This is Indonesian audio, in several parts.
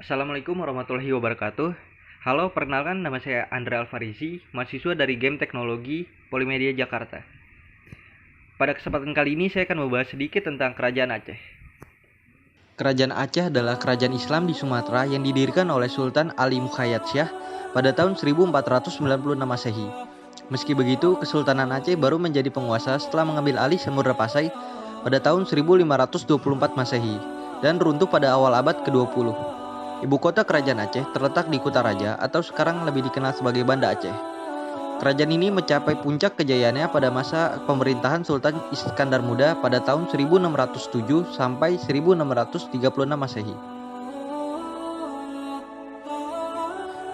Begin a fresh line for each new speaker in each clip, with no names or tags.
Assalamualaikum warahmatullahi wabarakatuh. Halo, perkenalkan nama saya Andre Alfarizi, mahasiswa dari Game Teknologi Polimedia Jakarta. Pada kesempatan kali ini saya akan membahas sedikit tentang Kerajaan Aceh. Kerajaan Aceh adalah kerajaan Islam di Sumatera yang didirikan oleh Sultan Ali Mukhayat Shah pada tahun 1496 Masehi. Meski begitu, Kesultanan Aceh baru menjadi penguasa setelah mengambil alih Samudra Pasai pada tahun 1524 Masehi dan runtuh pada awal abad ke-20. Ibu kota kerajaan Aceh terletak di Kutaraja atau sekarang lebih dikenal sebagai Banda Aceh. Kerajaan ini mencapai puncak kejayaannya pada masa pemerintahan Sultan Iskandar Muda pada tahun 1607 sampai 1636 Masehi.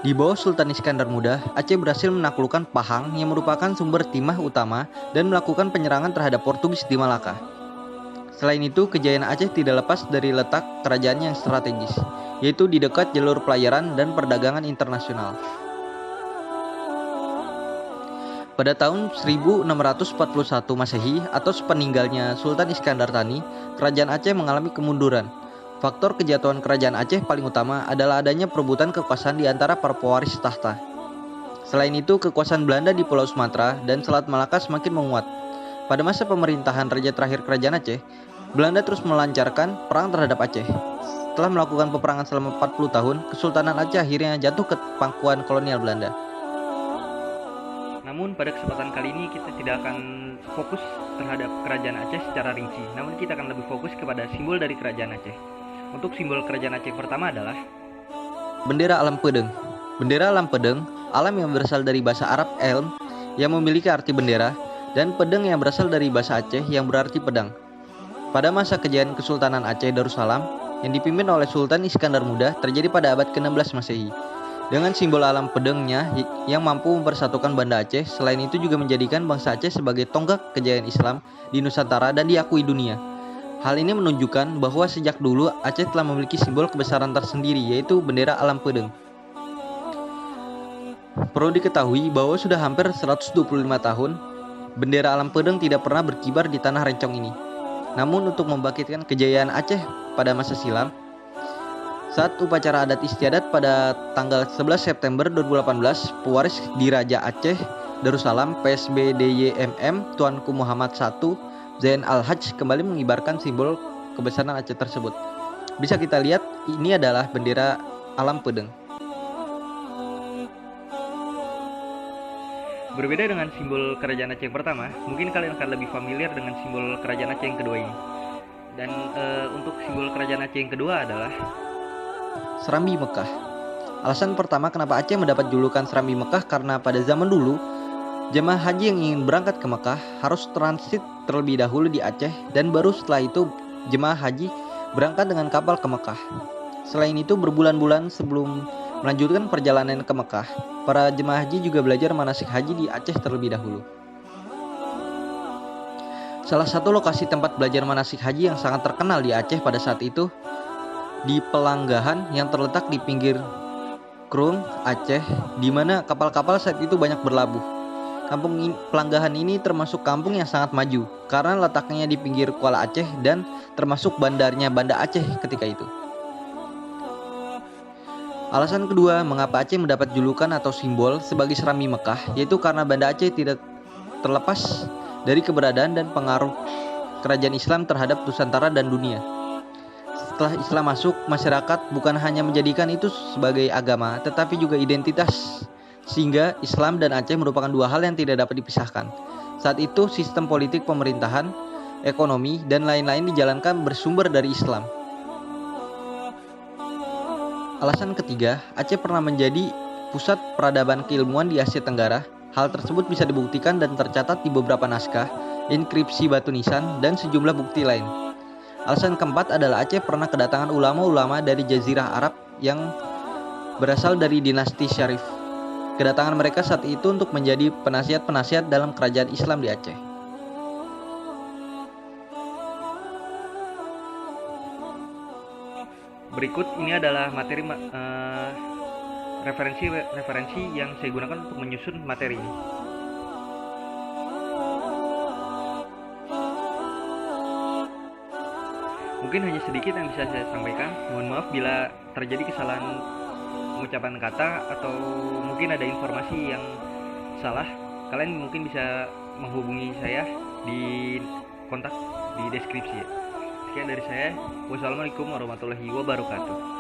Di bawah Sultan Iskandar Muda, Aceh berhasil menaklukkan Pahang yang merupakan sumber timah utama dan melakukan penyerangan terhadap Portugis di Malaka. Selain itu, kejayaan Aceh tidak lepas dari letak kerajaannya yang strategis, yaitu di dekat jalur pelayaran dan perdagangan internasional. Pada tahun 1641 Masehi atau sepeninggalnya Sultan Iskandar Thani, kerajaan Aceh mengalami kemunduran. Faktor kejatuhan kerajaan Aceh paling utama adalah adanya perebutan kekuasaan di antara para pewaris tahta. Selain itu, kekuasaan Belanda di Pulau Sumatera dan Selat Malaka semakin menguat. Pada masa pemerintahan raja terakhir kerajaan Aceh, Belanda terus melancarkan perang terhadap Aceh. Setelah melakukan peperangan selama 40 tahun, Kesultanan Aceh akhirnya jatuh ke pangkuan kolonial Belanda. Namun pada kesempatan kali ini kita tidak akan fokus terhadap kerajaan Aceh secara rinci, namun kita akan lebih fokus kepada simbol dari kerajaan Aceh. Untuk simbol kerajaan Aceh pertama adalah bendera alam pedeng. Bendera alam pedeng, alam yang berasal dari bahasa Arab elm yang memiliki arti bendera, dan pedeng yang berasal dari bahasa Aceh yang berarti pedang. Pada masa kejayaan Kesultanan Aceh Darussalam yang dipimpin oleh Sultan Iskandar Muda terjadi pada abad ke-16 Masehi. Dengan simbol alam pedengnya yang mampu mempersatukan Banda Aceh, selain itu juga menjadikan bangsa Aceh sebagai tonggak kejayaan Islam di Nusantara dan diakui dunia. Hal ini menunjukkan bahwa sejak dulu Aceh telah memiliki simbol kebesaran tersendiri, yaitu bendera alam pedeng. Perlu diketahui bahwa sudah hampir 125 tahun, bendera alam pedeng tidak pernah berkibar di tanah Rencong ini. Namun untuk membangkitkan kejayaan Aceh pada masa silam, saat upacara adat istiadat pada tanggal 11 September 2018, pewaris Diraja Aceh Darussalam PSBDYMM Tuanku Muhammad I Zain Al-Hajj kembali mengibarkan simbol kebesaran Aceh tersebut. Bisa kita lihat, ini adalah bendera alam pedeng. Berbeda dengan simbol kerajaan Aceh yang pertama, mungkin kalian akan lebih familiar dengan simbol kerajaan Aceh yang kedua ini. Dan untuk simbol kerajaan Aceh yang kedua adalah Serambi Mekah. Alasan pertama kenapa Aceh mendapat julukan Serambi Mekah karena pada zaman dulu, jemaah haji yang ingin berangkat ke Mekah harus transit terlebih dahulu di Aceh dan baru setelah itu jemaah haji berangkat dengan kapal ke Mekah. Selain itu, berbulan-bulan sebelum melanjutkan perjalanan ke Mekah, para jemaah haji juga belajar manasik haji di Aceh terlebih dahulu. Salah satu lokasi tempat belajar manasik haji yang sangat terkenal di Aceh pada saat itu di Pelanggahan yang terletak di pinggir Krung, Aceh, di mana kapal-kapal saat itu banyak berlabuh. Kampung Pelanggahan ini termasuk kampung yang sangat maju karena letaknya di pinggir Kuala Aceh dan termasuk bandarnya Banda Aceh ketika itu. Alasan kedua mengapa Aceh mendapat julukan atau simbol sebagai Serambi Mekah, yaitu karena Banda Aceh tidak terlepas dari keberadaan dan pengaruh kerajaan Islam terhadap Nusantara dan dunia. Setelah Islam masuk, masyarakat bukan hanya menjadikan itu sebagai agama, tetapi juga identitas, sehingga Islam dan Aceh merupakan dua hal yang tidak dapat dipisahkan. Saat itu, sistem politik pemerintahan, ekonomi, dan lain-lain dijalankan bersumber dari Islam. Alasan ketiga, Aceh pernah menjadi pusat peradaban keilmuan di Asia Tenggara. Hal tersebut bisa dibuktikan dan tercatat di beberapa naskah, inskripsi batu nisan, dan sejumlah bukti lain. Alasan keempat adalah Aceh pernah kedatangan ulama-ulama dari Jazirah Arab yang berasal dari dinasti Syarif. Kedatangan mereka saat itu untuk menjadi penasihat-penasihat dalam kerajaan Islam di Aceh. Berikut ini adalah materi referensi yang saya gunakan untuk menyusun materi ini. Mungkin hanya sedikit yang bisa saya sampaikan. Mohon maaf bila terjadi kesalahan pengucapan kata atau mungkin ada informasi yang salah. Kalian mungkin bisa menghubungi saya di kontak di deskripsi ya. Sekian dari saya. Wassalamualaikum warahmatullahi wabarakatuh.